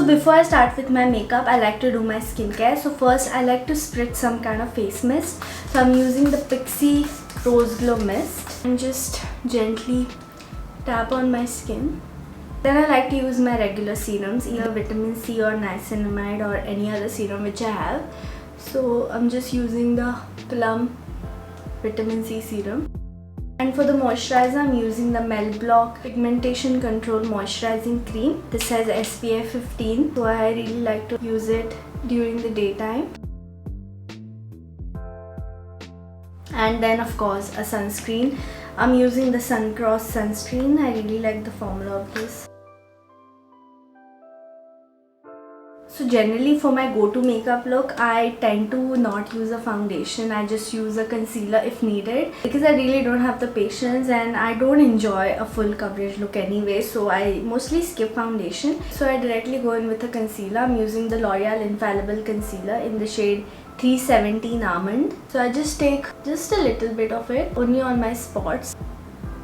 before I start with my makeup, I like to do my skincare. So first I like to spritz some kind of face mist. So I'm using the PIXI Rose Glow Mist and just gently tap on my skin. Then I like to use my regular serums, either vitamin C or niacinamide or any other serum which I have. So I'm just using the Plum vitamin C serum. And for the moisturizer, I'm using the Melblok Pigmentation Control Moisturizing Cream. This has SPF 15, so I really like to use it during the daytime. And then of course a sunscreen. I'm using the Suncros sunscreen. I really like the formula of this. So generally for my go-to makeup look, I tend to not use a foundation. I just use a concealer if needed, because I really don't have the patience and I don't enjoy a full coverage look anyway, so I mostly skip foundation. So I directly go in with a concealer. I'm using the L'Oreal Infallible concealer in the shade 317 Almond. So I just take just a little bit of it only on my spots,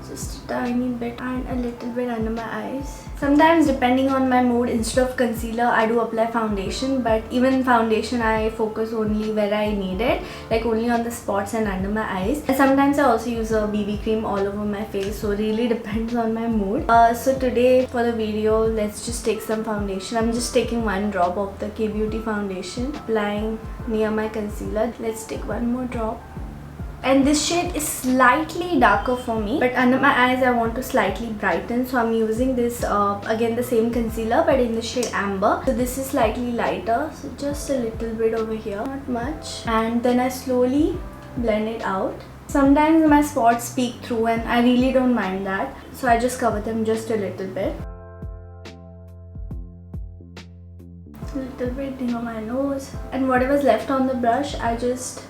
just a tiny bit, and a little bit under my eyes. Sometimes depending on my mood, instead of concealer I do apply foundation, but even foundation I focus only where I need it, like only on the spots and under my eyes. And sometimes I also use a BB cream all over my face, so really depends on my mood. So today for the video, let's just take some foundation. I'm just taking one drop of the K-Beauty foundation, applying near my concealer. Let's take one more drop. And this shade is slightly darker for me, but under my eyes I want to slightly brighten, so I'm using this again the same concealer but in the shade Amber. So this is slightly lighter, so just a little bit over here, not much, and then I slowly blend it out. Sometimes my spots peek through and I really don't mind that, so I just cover them just a little bit. A little bit near my nose, and whatever's left on the brush I just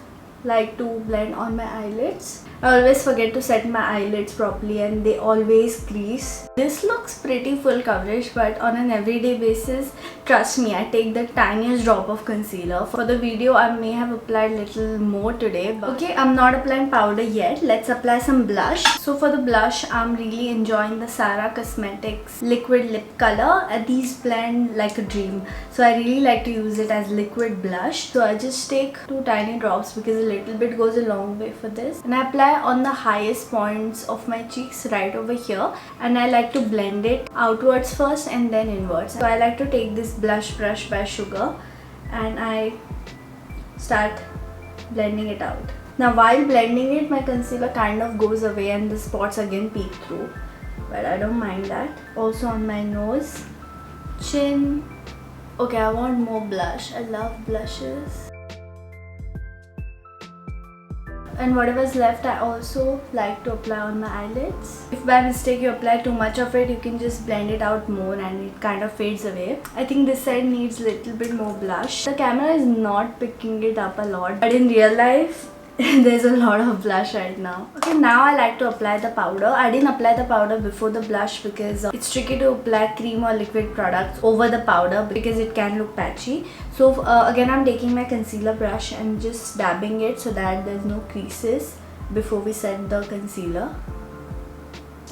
like to blend on my eyelids. I always forget to set my eyelids properly and they always crease. This looks pretty full coverage, but on an everyday basis, trust me, I take the tiniest drop of concealer. For the video I may have applied little more today, but okay, I'm not applying powder yet. Let's apply some blush. So for the blush, I'm really enjoying the Tsara Cosmetics liquid lip color. These blend like a dream, so I really like to use it as liquid blush. So I just take 2 tiny drops because a little bit goes a long way for this, and I apply on the highest points of my cheeks right over here, and I like to blend it outwards first and then inwards. So I like to take this blush brush by Sugar and I start blending it out. Now while blending it, my concealer kind of goes away and the spots again peek through, but I don't mind that. Also on my nose, chin. Okay, I want more blush. I love blushes. And whatever's left I also like to apply on my eyelids. If by mistake you apply too much of it, you can just blend it out more and it kind of fades away. I think this side needs a little bit more blush. The camera is not picking it up a lot, but in real life there's a lot of blush right now. Okay, now I like to apply the powder. I didn't apply the powder before the blush because it's tricky to apply cream or liquid products over the powder because it can look patchy. So again, I'm taking my concealer brush and just dabbing it so that there's no creases before we set the concealer.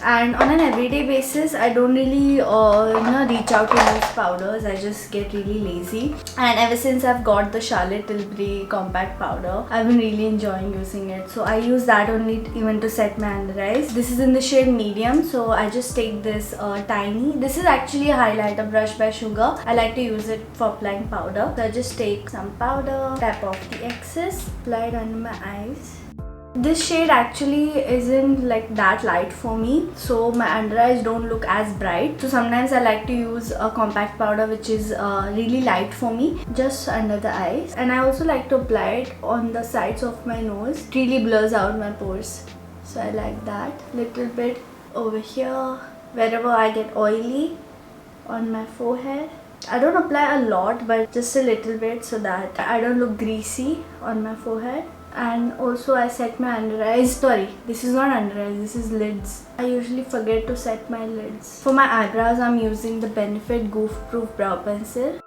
And on an everyday basis, I don't really reach out to use powders. I just get really lazy, and ever since I've got the Charlotte Tilbury compact powder, I've been really enjoying using it. So I use that only even to set my under eyes. This is in the shade medium, so I just take this tiny, this is actually a highlighter brush by Sugar. I like to use it for applying powder. So I just take some powder, tap off the excess, apply it under my eyes. This shade actually isn't like that light for me, so my under eyes don't look as bright. So sometimes I like to use a compact powder which is really light for me, just under the eyes. And I also like to apply it on the sides of my nose. It really blurs out my pores, so I like that. Little bit over here, wherever I get oily on my forehead. I don't apply a lot, but just a little bit so that I don't look greasy on my forehead. And also I set my under eyes. Sorry, this is not under eyes, this is lids. I usually forget to set my lids. For my eyebrows, I'm using the Benefit Goof Proof Brow Pencil.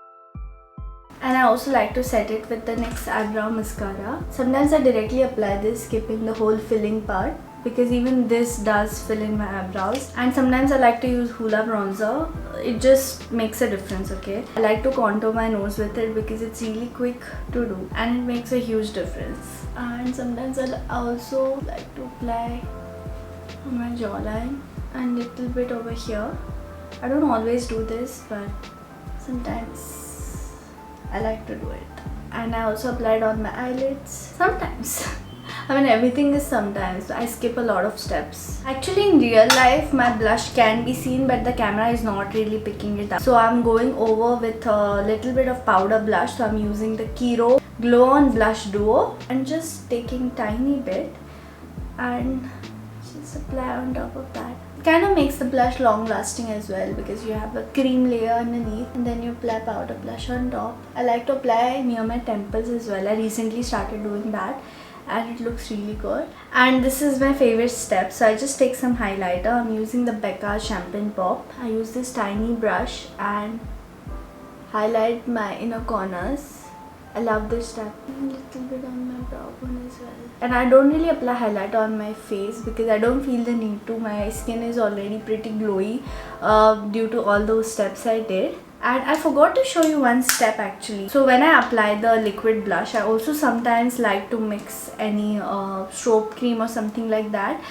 And I also like to set it with the NYX Eyebrow Mascara. Sometimes I directly apply this, skipping the whole filling part. because even this does fill in my eyebrows. And sometimes I like to use Hoola bronzer. It just makes a difference, okay? I like to contour my nose with it because it's really quick to do and it makes a huge difference. And sometimes I also like to apply on my jawline and little bit over here. I don't always do this, but sometimes I like to do it. And I also apply it on my eyelids sometimes. I mean, everything is sometimes. I skip a lot of steps. Actually, in real life, my blush can be seen, but the camera is not really picking it up. So I'm going over with a little bit of powder blush. So I'm using the KIRO Glow On Blush Duo and just taking tiny bit and just apply on top of that. It kind of makes the blush long lasting as well because you have a cream layer underneath and then you apply powder blush on top. I like to apply near my temples as well. I recently started doing that and it looks really good. And this is my favorite step. So I just take some highlighter. I'm using the BECCA Champagne Pop. I use this tiny brush and highlight my inner corners. I love this step. A little bit on my brow bone as well. And I don't really apply highlighter on my face because I don't feel the need to. My skin is already pretty glowy due to all those steps I did. And I forgot to show you one step actually. So when I apply the liquid blush, I also sometimes like to mix any strobe cream or something like that.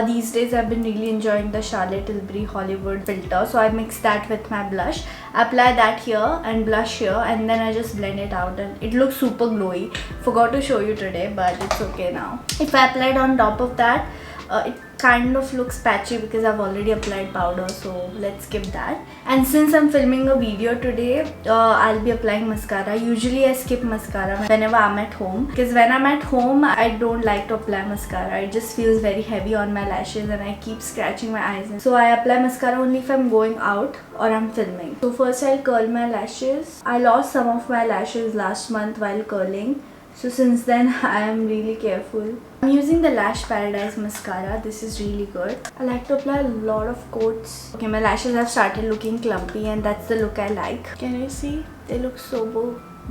These days I've been really enjoying the Charlotte Tilbury Hollywood filter. So I mix that with my blush. Apply that here and blush here and then I just blend it out and it looks super glowy. Forgot to show you today, but it's okay now. If I applied on top of that, it kind of looks patchy because I've already applied powder, so let's skip that. And since I'm filming a video today, I'll be applying mascara. Usually I skip mascara whenever I'm at home because when I'm at home I don't like to apply mascara. It just feels very heavy on my lashes and I keep scratching my eyes. So I apply mascara only if I'm going out or I'm filming. So first I'll curl my lashes. I lost some of my lashes last month while curling. So since then I am really careful. I'm using the Lash Paradise mascara. This is really good. I like to apply a lot of coats. Okay, my lashes have started looking clumpy and that's the look I like. Can you see? They look so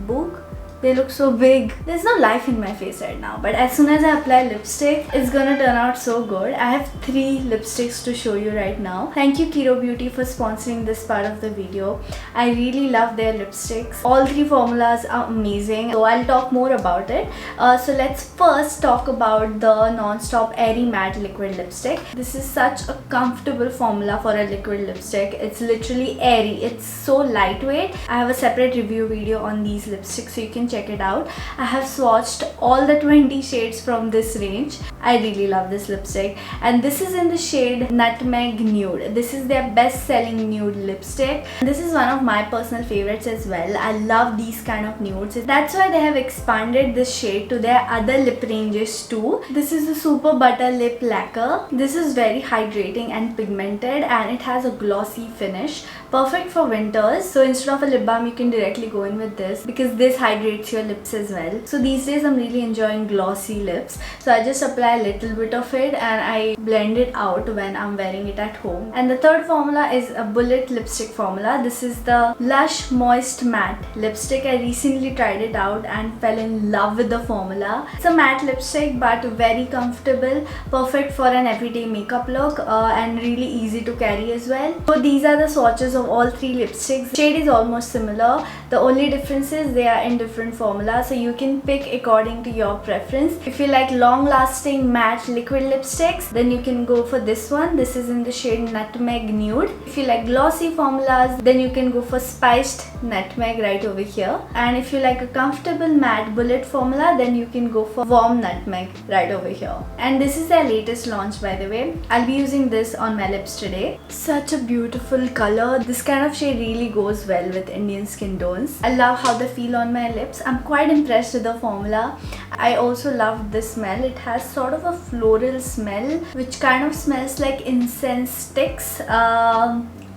boog. They look so big. There's no life in my face right now, but as soon as I apply lipstick, it's gonna turn out so good. I have 3 lipsticks to show you right now. Thank you KIRO Beauty for sponsoring this part of the video. I really love their lipsticks. All 3 formulas are amazing, so I'll talk more about it. So let's first talk about the Non-Stop Airy Matte Liquid Lipstick. This is such a comfortable formula for a liquid lipstick. It's literally airy. It's so lightweight. I have a separate review video on these lipsticks, so you can check it out. I have swatched all the 20 shades from this range. I really love this lipstick and this is in the shade Nutmeg Nude. This is their best selling nude lipstick. This is one of my personal favorites as well. I love these kind of nudes. That's why they have expanded this shade to their other lip ranges too. This is the Super Butter Lip Lacquer. This is very hydrating and pigmented and it has a glossy finish. Perfect for winters. So instead of a lip balm, you can directly go in with this because this hydrates your lips as well. So these days I'm really enjoying glossy lips. So I just apply a little bit of it and I blend it out when I'm wearing it at home. And the third formula is a bullet lipstick formula. This is the Lush Moist Matte lipstick. I recently tried it out and fell in love with the formula. It's a matte lipstick but very comfortable, perfect for an everyday makeup look and really easy to carry as well. So these are the swatches of all 3 lipsticks. The shade is almost similar. The only difference is they are in different formula, so you can pick according to your preference. If you like long lasting matte liquid lipsticks, then you can go for this one. This is in the shade Nutmeg Nude. If you like glossy formulas, then you can go for Spiced Nutmeg right over here. And if you like a comfortable matte bullet formula, then you can go for Warm Nutmeg right over here. And this is their latest launch, by the way. I'll be using this on my lips today. Such a beautiful color. This kind of shade really goes well with Indian skin tones. I love how they feel on my lips. I'm quite impressed with the formula. I also love this smell. It has sort of a floral smell which kind of smells like incense sticks.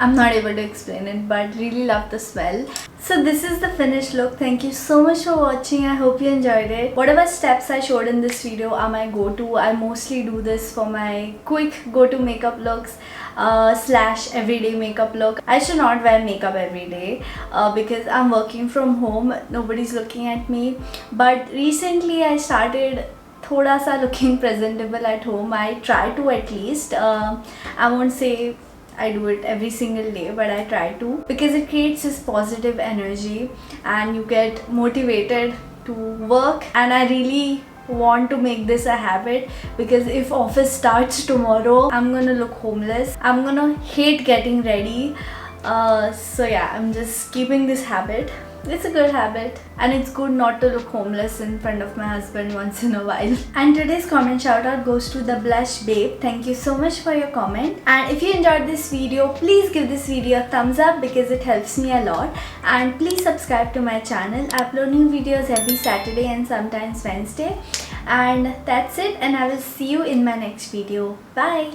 I'm not able to explain it, but really love the smell. So this is the finished look. Thank you so much for watching. I hope you enjoyed it. Whatever steps I showed in this video are my go-to. I mostly do this for my quick go-to makeup looks slash everyday makeup look. I should not wear makeup every day because I'm working from home. Nobody's looking at me. But recently I started thoda sa looking presentable at home. I try to at least. I won't say I do it every single day, but I try to, because it creates this positive energy and you get motivated to work. And I really want to make this a habit, because if office starts tomorrow, I'm gonna look homeless. I'm gonna hate getting ready. So yeah, I'm just keeping this habit. It's a good habit, and it's good not to look homeless in front of my husband once in a while. And today's comment shout out goes to the Blush Babe. Thank you so much for your comment. And if you enjoyed this video, please give this video a thumbs up, because it helps me a lot. And please subscribe to my channel. I upload new videos every Saturday and sometimes Wednesday. And that's it, and I will see you in my next video. Bye.